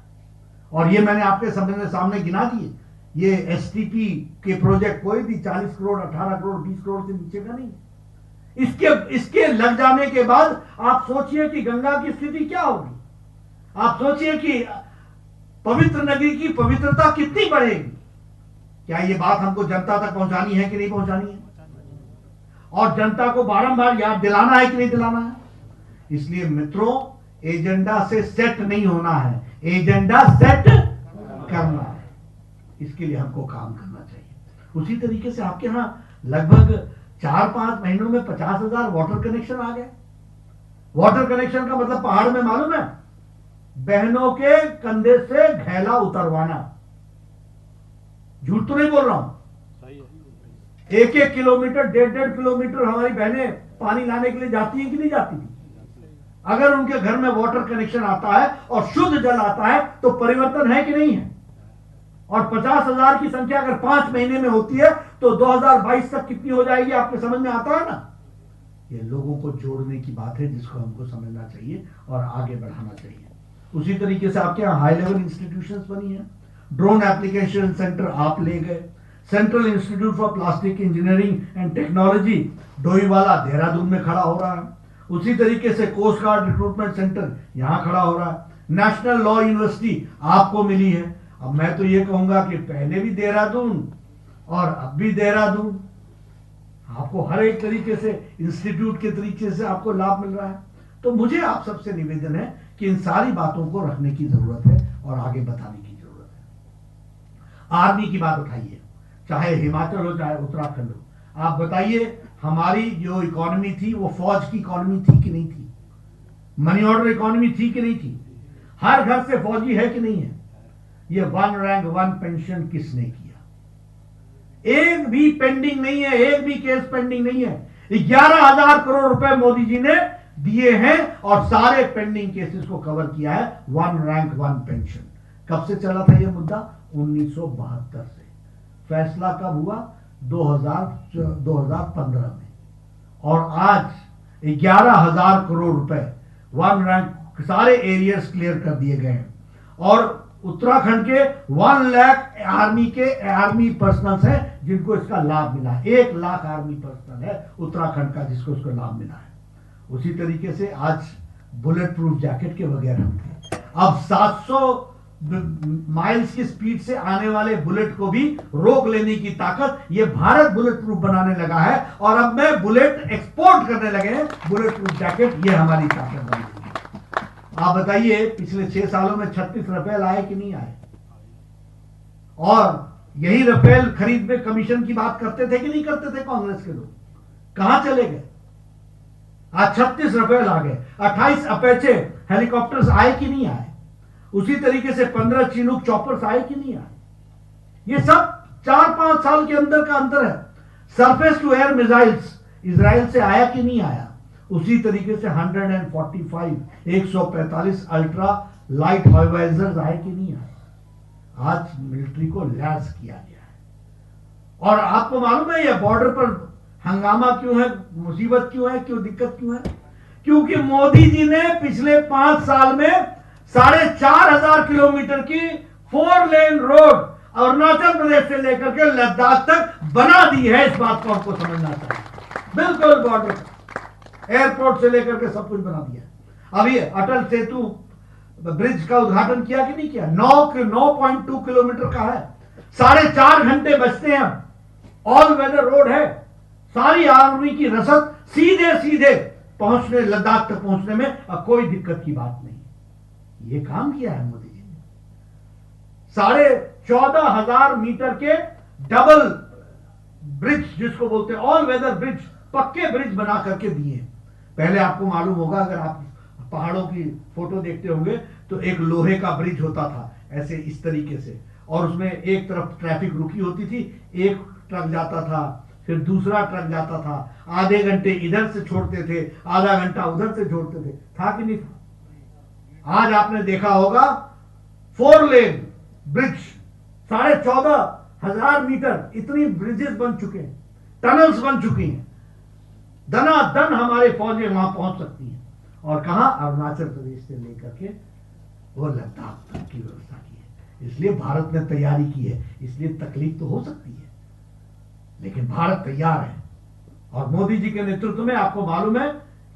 और ये मैंने आपके सामने गिना दिए। ये एसटीपी के प्रोजेक्ट कोई भी 40 करोड़, 18 करोड़, 20 करोड़ से नीचे का नहीं। इसके लग जाने के बाद आप सोचिए कि गंगा की स्थिति क्या होगी। आप सोचिए कि पवित्र नगरी की पवित्रता कितनी बढ़ेगी। क्या ये बात हमको जनता तक पहुंचानी है कि नहीं पहुंचानी है? और जनता को बारंबार याद दिलाना है कि नहीं दिलाना है? इसलिए मित्रों, एजेंडा से सेट नहीं होना है, एजेंडा सेट करना है। इसके लिए हमको काम करना चाहिए। उसी तरीके से आपके यहां लगभग 4-5 महीनों में 50,000 वाटर कनेक्शन आ गए। वाटर कनेक्शन का मतलब पहाड़ में मालूम है, बहनों के कंधे से घैला उतरवाना। झूठ तो नहीं बोल रहा हूं। 1-1 किलोमीटर, 1.5 किलोमीटर हमारी बहनें पानी लाने के लिए जाती हैं कि नहीं जाती थी? अगर उनके घर में वाटर कनेक्शन आता है और शुद्ध जल आता है तो परिवर्तन है कि नहीं है? और 50,000 की संख्या अगर 5 महीने में होती है तो 2022 तक कितनी हो जाएगी, आपके समझ में आता है ना? ये लोगों को जोड़ने की बात है जिसको हमको समझना चाहिए और आगे बढ़ाना चाहिए। उसी तरीके से आपके यहां हाई लेवल इंस्टीट्यूशंस बनी है। ड्रोन एप्लीकेशन सेंटर आप ले गए, central institute for plastic engineering and technology Doiwala Dehradun में खड़ा हो रहा है। उसी तरीके से कोस्ट गार्ड रिक्रूटमेंट सेंटर यहां खड़ा हो रहा है। नेशनल लॉ यूनिवर्सिटी आपको मिली है। अब मैं तो ये कहूंगा कि पहले भी देहरादून और अब भी देहरादून, आपको हर एक तरीके से इंस्टीट्यूट के तरीके से आपको लाभ मिल रहा है। तो मुझे आप सबसे निवेदन है कि इन सारी बातों को रखने की जरूरत है और आगे बताने की जरूरत है। आर्मी की बात उठाइए, चाहे हिमाचल हो चाहे उत्तराखंड हो, आप बताइए हमारी जो इकोनॉमी थी वो फौज की इकोनॉमी थी कि नहीं थी? मनी ऑर्डर इकोनॉमी थी कि नहीं थी? हर घर से फौजी है कि नहीं है? ये 1 रैंक 1 पेंशन किसने किया? एक भी पेंडिंग नहीं है, एक भी केस पेंडिंग नहीं है। 11,000 करोड़ रुपए मोदी जी ने दिए हैं और सारे पेंडिंग केसेस को कवर किया है 1 रैंक 1 पेंशन। कब से चला था यह मुद्दा? 1972 से। फैसला कब हुआ? 2015 में। और आज 11,000 करोड़ रुपए 1 रैंक सारे एरियर्स क्लियर कर दिए गए हैं। और उत्तराखंड के 1 लाख आर्मी पर्सनल्स हैं जिनको इसका लाभ मिला है। 1 लाख आर्मी पर्सनल है उत्तराखंड का जिसको इसको लाभ मिला है। उसी तरीके से आज बुलेट प्रूफ जैकेट के वगैरह अब 700 माइल्स की स्पीड से आने वाले बुलेट को भी रोक लेने की ताकत ये भारत बुलेट प्रूफ बनाने लगा है। और अब में बुलेट एक्सपोर्ट करने लगे हैं। बुलेट प्रूफ जैकेट ये हमारी ताकत बनी। आप बताइए पिछले 6 सालों में 36 रफेल आए कि नहीं आए? और यही रफेल खरीद में कमीशन की बात करते थे कि नहीं करते थे कांग्रेस के लोग? कहां चले गए? आज 36 रफेल आ गए। 28 अपेचे हेलीकॉप्टर्स आए कि नहीं आए? उसी तरीके से 15 चिनूक चॉपर्स आए कि नहीं आए? ये सब 4-5 साल के अंदर का अंतर है। Surface to air missiles Israel से आया कि नहीं आया? उसी तरीके से 145 अल्ट्रा लाइट हॉइवाइजर्स आए कि नहीं आए? आज मिलिट्री को लैस किया गया है। और आपको मालूम है यह बॉर्डर पर हंगामा क्यों है, मुसीबत क्यों है, क्यों दिक्कत क्यों है? क्योंकि मोदी जी ने पिछले 5 साल में 4,500 किलोमीटर की 4 लेन रोड अरुणाचल प्रदेश से लेकर के लद्दाख तक बना दी है। इस बात को आपको समझना चाहिए। बिल्कुल बॉर्डर, एयरपोर्ट से लेकर के सब कुछ बना दिया। अभी अटल सेतु ब्रिज का उद्घाटन किया कि नहीं किया? 9.2 किलोमीटर का है। 4.5 घंटे बचते हैं। ऑल वेदर रोड है। सारी आर्मी की रसद सीधे सीधे पहुंचने, लद्दाख तक पहुंचने में अब कोई दिक्कत की बात नहीं। ये काम किया है मोदी जी ने। 14,500 मीटर के डबल ब्रिज जिसको बोलते हैं ऑल वेदर ब्रिज, पक्के ब्रिज बना करके दिए। पहले आपको मालूम होगा, अगर आप पहाड़ों की फोटो देखते होंगे तो एक लोहे का ब्रिज होता था ऐसे इस तरीके से, और उसमें एक तरफ ट्रैफिक रुकी होती थी, एक ट्रक जाता था, फिर दूसरा ट्रक जाता था, आधे घंटे इधर से छोड़ते थे, आधा घंटा उधर से छोड़ते थे। था कि नहीं था? आज आपने देखा होगा 4 लेन ब्रिज, 14,500 मीटर, इतनी ब्रिजेस बन चुके हैं, टनल्स बन चुकी हैं। दनादन हमारे फौजें वहां पहुंच सकती हैं। और कहां? अरुणाचल प्रदेश से लेकर के वो लद्दाख तक की व्यवस्था की है। इसलिए भारत ने तैयारी की है। इसलिए तकलीफ तो हो सकती है, लेकिन भारत तैयार है। और मोदी जी के नेतृत्व में आपको मालूम है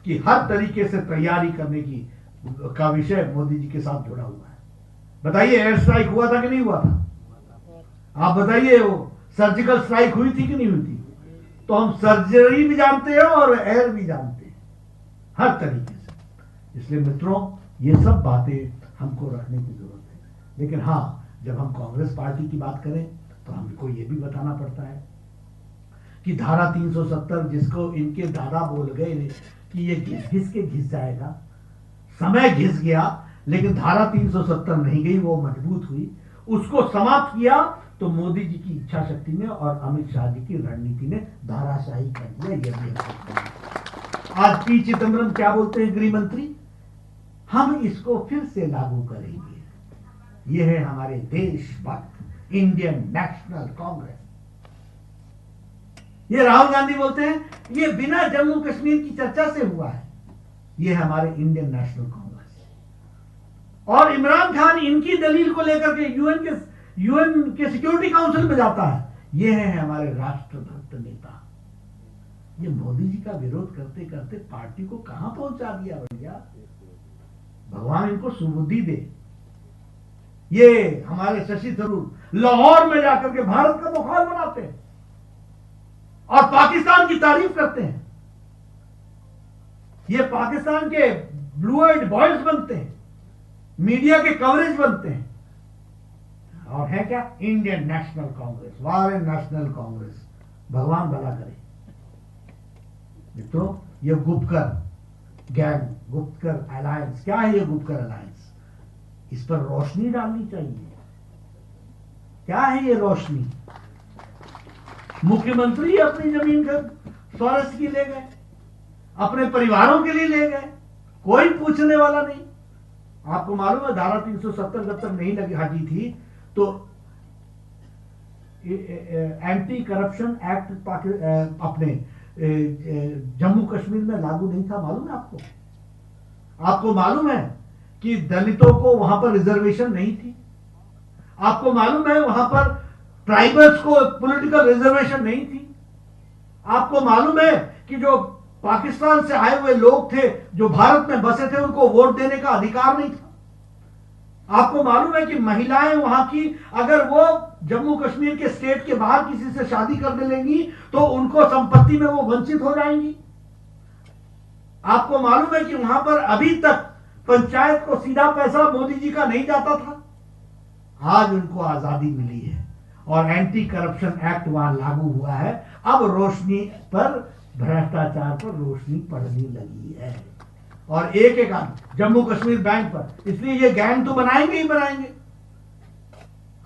कि हर तरीके से तैयारी करने की का विषय मोदी जी के साथ जुड़ा हुआ है। बताइए एयर स्ट्राइक हुआ था कि नहीं हुआ था? आप बताइए वो सर्जिकल स्ट्राइक हुई थी कि नहीं हुई थी? तो हम सर्जरी भी जानते हैं और एयर भी जानते हैं, हर तरीके से। इसलिए मित्रों, ये सब बातें हमको रखने की जरूरत है। लेकिन हाँ, जब हम कांग्रेस पार्टी की बात करें तो हमको ये भी बताना पड़ता है कि धारा 370, जिसको इनके दादा बोल गए कि ये घिस घिस के घिस जाएगा, समय घिस गया लेकिन धारा 370 नहीं गई, वो मजबूत हुई, उसको समाप्त किया तो मोदी जी की इच्छा शक्ति ने और अमित शाह जी की रणनीति ने धाराशाही कर दिया। ये भी आज पी चिदम्बरम क्या बोलते हैं, गृह मंत्री, हम इसको फिर से लागू करेंगे। ये है हमारे देशभक्त इंडियन नेशनल कांग्रेस। ये राहुल गांधी बोलते हैं ये बिना जम्मू कश्मीर की चर्चा से हुआ है। ये है हमारे इंडियन नेशनल कांग्रेस। और इमरान खान इनकी दलील को लेकर के यूएन के सिक्योरिटी काउंसिल में जाता है। ये है हमारे राष्ट्रभक्त नेता। ये मोदी जी का विरोध करते करते पार्टी को कहां पहुंचा दिया भैया। भगवान इनको सुबुद्धि दे। ये हमारे शशि थरूर लाहौर में जाकर के भारत का मुखाल बनाते हैं और पाकिस्तान की तारीफ करते हैं। ये पाकिस्तान के ब्लू आइड बॉयज बनते हैं, मीडिया के कवरेज बनते हैं, और है क्या, इंडियन नेशनल कांग्रेस, वार नेशनल कांग्रेस। भगवान भला करे। मित्रों, ये गुपकर गैंग, गुपकर अलायंस, क्या है ये गुपकर अलायंस? इस पर रोशनी डालनी चाहिए। क्या है ये रोशनी? मुख्यमंत्री अपनी जमीन घर स्वारस्य की ले गए, अपने परिवारों के लिए ले गए, कोई पूछने वाला नहीं। आपको मालूम है धारा 370 जब तक नहीं लगी हटी थी तो एंटी करप्शन एक्ट अपने जम्मू कश्मीर में लागू नहीं था, मालूम है आपको? आपको मालूम है कि दलितों को वहां पर रिजर्वेशन नहीं थी? आपको मालूम है वहां पर ट्राइबल्स को पॉलिटिकल रिजर्वेशन नहीं थी? आपको मालूम है कि जो पाकिस्तान से आए हुए लोग थे जो भारत में बसे थे उनको वोट देने का अधिकार नहीं था? आपको मालूम है कि महिलाएं वहां की अगर वो जम्मू कश्मीर के स्टेट के बाहर किसी से शादी करने लेंगी तो उनको संपत्ति में वो वंचित हो जाएंगी? आपको मालूम है कि वहां पर अभी तक पंचायत को सीधा पैसा मोदी जी का नहीं जाता था? आज उनको आजादी मिली है और एंटी करप्शन एक्ट वहां लागू हुआ है। अब रोशनी पर, भ्रष्टाचार पर रोशनी पड़ने लगी है। और एक एक जम्मू कश्मीर बैंक पर, इसलिए ये गैंग तो बनाएंगे ही बनाएंगे।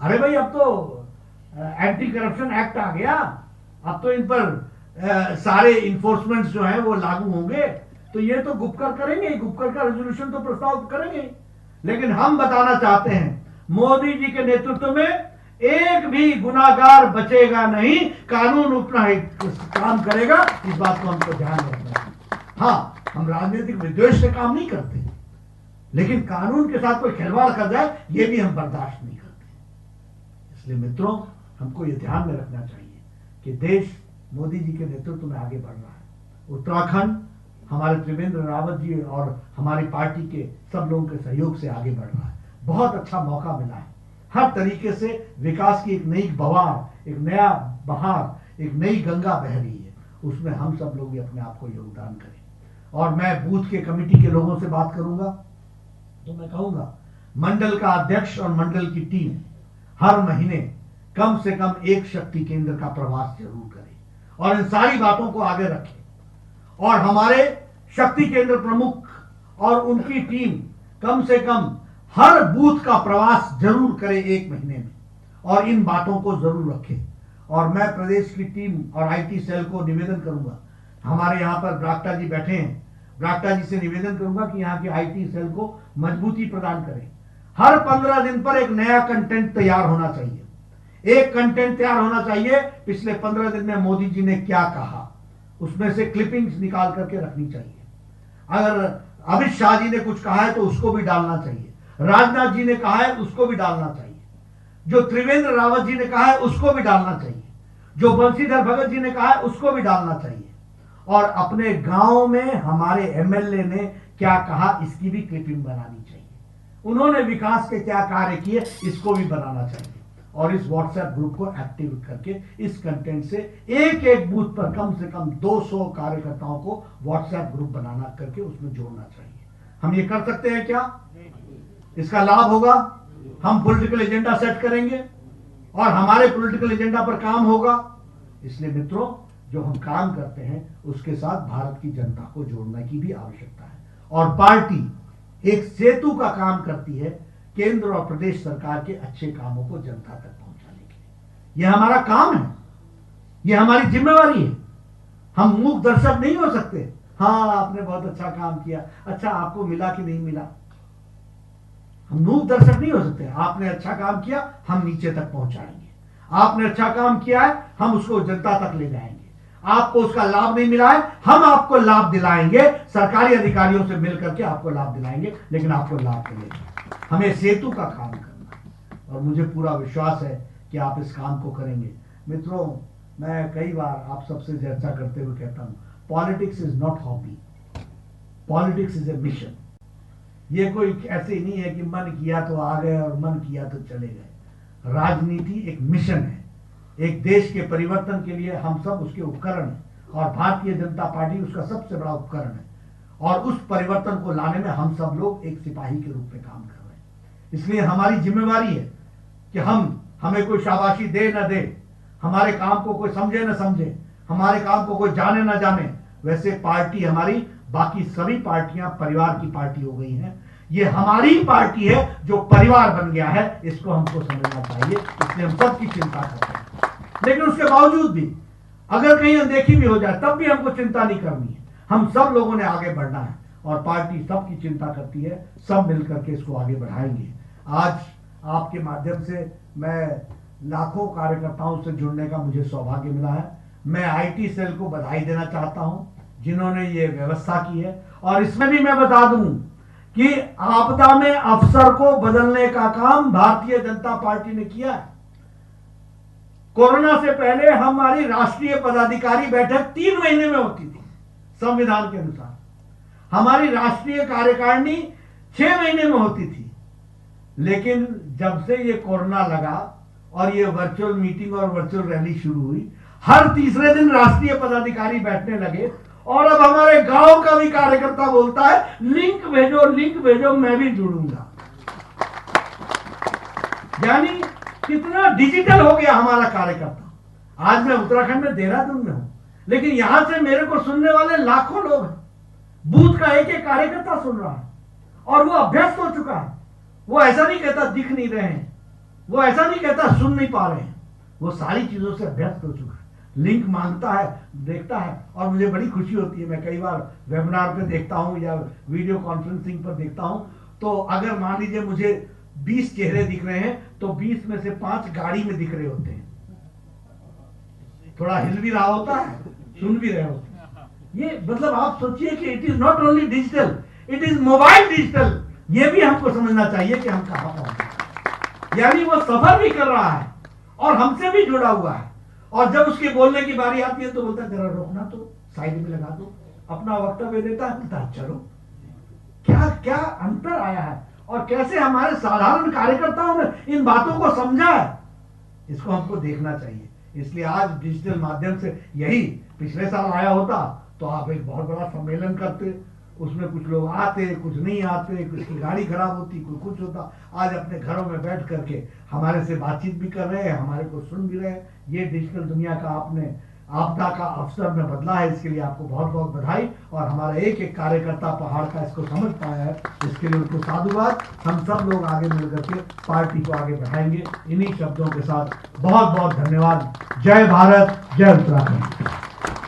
अरे भाई, अब तो एंटी करप्शन एक्ट आ गया, अब तो इन पर सारे इन्फोर्समेंट जो हैं वो लागू होंगे, तो ये तो गुपकर करेंगे, गुपकर का रेजोल्यूशन तो प्रस्ताव करेंगे। लेकिन हम बताना चाहते हैं मोदी जी के नेतृत्व में एक भी गुनाहगार बचेगा नहीं, कानून अपना काम करेगा। इस बात को हमको ध्यान रखना है। हाँ, हम राजनीतिक विद्वेष से काम नहीं करते, लेकिन कानून के साथ कोई खिलवाड़ कर जाए ये भी हम बर्दाश्त नहीं करते। इसलिए मित्रों, हमको ये ध्यान में रखना चाहिए कि देश मोदी जी के नेतृत्व में आगे बढ़ रहा है। उत्तराखंड हमारे त्रिवेंद्र रावत जी और हमारी पार्टी के सब लोगों के सहयोग से आगे बढ़ रहा है। बहुत अच्छा मौका मिला है। हर तरीके से विकास की एक नई बवार, एक नया बहार, एक नई गंगा बह रही है। उसमें हम सब लोग भी अपने आप को योगदान करें। और मैं बूथ के कमेटी के लोगों से बात करूंगा तो मैं कहूंगा मंडल का अध्यक्ष और मंडल की टीम हर महीने कम से कम एक शक्ति केंद्र का प्रवास जरूर करे और इन सारी बातों को आगे रखे। और हमारे शक्ति केंद्र प्रमुख और उनकी टीम कम से कम हर बूथ का प्रवास जरूर करे एक महीने में और इन बातों को जरूर रखे। और मैं प्रदेश की टीम और आईटी सेल को निवेदन करूंगा, हमारे यहाँ पर ब्राक्टा जी बैठे हैं, ब्राक्टा जी से निवेदन करूंगा कि यहाँ की आईटी सेल को मजबूती प्रदान करें। हर 15 दिन पर एक नया कंटेंट तैयार होना चाहिए। एक कंटेंट तैयार होना चाहिए, पिछले 15 दिन में मोदी जी ने क्या कहा, उसमें से क्लिपिंग्स निकाल करके रखनी चाहिए। अगर अमित शाह जी ने कुछ कहा है तो उसको भी डालना चाहिए, राजनाथ जी ने कहा है उसको भी डालना चाहिए, जो त्रिवेंद्र रावत जी ने कहा है उसको भी डालना चाहिए, जो बंशीधर भगत जी ने कहा है उसको भी डालना चाहिए। और अपने गांव में हमारे एमएलए ने क्या कहा इसकी भी क्लिपिंग बनानी चाहिए। उन्होंने विकास के क्या कार्य किए इसको भी बनाना चाहिए। और इस व्हाट्सएप ग्रुप को एक्टिव करके इस कंटेंट से एक एक बूथ पर कम से कम 200 कार्यकर्ताओं को व्हाट्सएप ग्रुप बनाना करके उसमें जोड़ना चाहिए। हम ये कर सकते हैं क्या? इसका लाभ होगा, हम पॉलिटिकल एजेंडा सेट करेंगे और हमारे पॉलिटिकल एजेंडा पर काम होगा। इसलिए मित्रों, जो हम काम करते हैं उसके साथ भारत की जनता को जोड़ने की भी आवश्यकता है, और पार्टी एक सेतु का काम करती है केंद्र और प्रदेश सरकार के अच्छे कामों को जनता तक पहुंचाने के लिए। यह हमारा काम है, यह हमारी जिम्मेवारी है। हम मूक दर्शक नहीं हो सकते। हाँ, आपने बहुत अच्छा काम किया, अच्छा आपको मिला कि नहीं मिला, हम मूक दर्शक नहीं हो सकते। आपने अच्छा काम किया, हम नीचे तक पहुंचाएंगे। आपने अच्छा काम किया है, हम उसको जनता तक ले जाएंगे। आपको उसका लाभ नहीं मिला है, हम आपको लाभ दिलाएंगे, सरकारी अधिकारियों से मिलकर के आपको लाभ दिलाएंगे, लेकिन आपको लाभ मिलेगा। हमें सेतु का काम करना है और मुझे पूरा विश्वास है कि आप इस काम को करेंगे। मित्रों, मैं कई बार आप सबसे चर्चा करते हुए कहता हूं, politics is not hobby, politics is a mission. ये कोई ऐसे नहीं है कि मन किया तो आ गए और मन किया तो चले गए। राजनीति एक मिशन है, एक देश के परिवर्तन के लिए हम सब उसके उपकरण हैं, और भारतीय जनता पार्टी उसका सबसे बड़ा उपकरण है, और उस परिवर्तन को लाने में हम सब लोग एक सिपाही के रूप में काम कर रहे हैं। इसलिए हमारी जिम्मेवारी है कि हमें कोई शाबाशी दे न दे, हमारे काम को कोई समझे न समझे, हमारे काम को कोई जाने न जाने, वैसे पार्टी हमारी बाकी सभी पार्टियां परिवार की पार्टी हो गई हैं। ये हमारी पार्टी है जो परिवार बन गया है, इसको हमको समझना चाहिए। इसलिए हम सबकी चिंता करते हैं, लेकिन उसके बावजूद भी अगर कहीं अनदेखी भी हो जाए तब भी हमको चिंता नहीं करनी है। हम सब लोगों ने आगे बढ़ना है और पार्टी सबकी चिंता करती है, सब मिलकर के इसको आगे बढ़ाएंगे। आज आपके माध्यम से मैं लाखों कार्यकर्ताओं से जुड़ने का मुझे सौभाग्य मिला है। मैं आईटी सेल को बधाई देना चाहता हूं जिन्होंने ये व्यवस्था की है, और इसमें भी मैं बता दूं कि आपदा में अफसर को बदलने का काम भारतीय जनता पार्टी ने किया है। कोरोना से पहले हमारी राष्ट्रीय पदाधिकारी बैठक 3 महीने में होती थी संविधान के अनुसार, हमारी राष्ट्रीय कार्यकारिणी 6 महीने में होती थी। लेकिन जब से ये कोरोना लगा और ये वर्चुअल मीटिंग और वर्चुअल रैली शुरू हुई, हर तीसरे दिन राष्ट्रीय पदाधिकारी बैठने लगे, और अब हमारे गांव का भी कार्यकर्ता बोलता है लिंक भेजो मैं भी जुड़ूंगा। यानी कितना डिजिटल हो गया हमारा कार्यकर्ता। आज मैं उत्तराखंड में देहरादून में हूं, लेकिन यहां से मेरे को सुनने वाले लाखों लोग हैं। बूथ का एक एक कार्यकर्ता सुन रहा है और वो अभ्यस्त हो चुका है। वो ऐसा नहीं कहता दिख नहीं रहे हैं, वो ऐसा नहीं कहता सुन नहीं पा रहे हैं, वो सारी चीजों से अभ्यस्त हो चुका है। लिंक मांगता है, देखता है, और मुझे बड़ी खुशी होती है। मैं कई बार वेबिनार पे देखता हूं या वीडियो कॉन्फ्रेंसिंग पर देखता हूं, तो अगर मान लीजिए मुझे 20 चेहरे दिख रहे हैं तो 20 में से 5 गाड़ी में दिख रहे होते हैं, थोड़ा हिल भी रहा होता है, सुन भी रहे होते हैं। ये मतलब आप सोचिए कि it is not only digital, it is mobile digital. ये भी हमको समझना चाहिए कि हम कहां पहुंचे। यानी वो सफर भी कर रहा है और हमसे भी जुड़ा हुआ है, और जब उसके बोलने की बारी आती है तो बोलता है जरा रोकना तो, साइड में लगा दो, अपना वक्तव्य देता है, बोलता है चलो। क्या क्या अंतर आया है, और कैसे हमारे साधारण कार्यकर्ताओं ने इन बातों को समझा है, इसको हमको देखना चाहिए। इसलिए आज डिजिटल माध्यम से, यही पिछले साल आया होता तो आप एक बहुत बड़ा सम्मेलन करते, उसमें कुछ लोग आते, कुछ नहीं आते, कुछ की गाड़ी खराब होती, कोई कुछ होता। आज अपने घरों में बैठ करके हमारे से बातचीत भी कर रहे हैं, हमारे को सुन भी रहे हैं। ये डिजिटल दुनिया का आपने आपदा का अवसर में बदला है, इसके लिए आपको बहुत बहुत बधाई। और हमारा एक एक कार्यकर्ता पहाड़ का इसको समझ पाया है, इसके लिए उनको साधुवाद। हम सब लोग आगे मिलकर के पार्टी को आगे बढ़ाएंगे। इन्हीं शब्दों के साथ बहुत बहुत धन्यवाद। जय भारत, जय उत्तराखंड।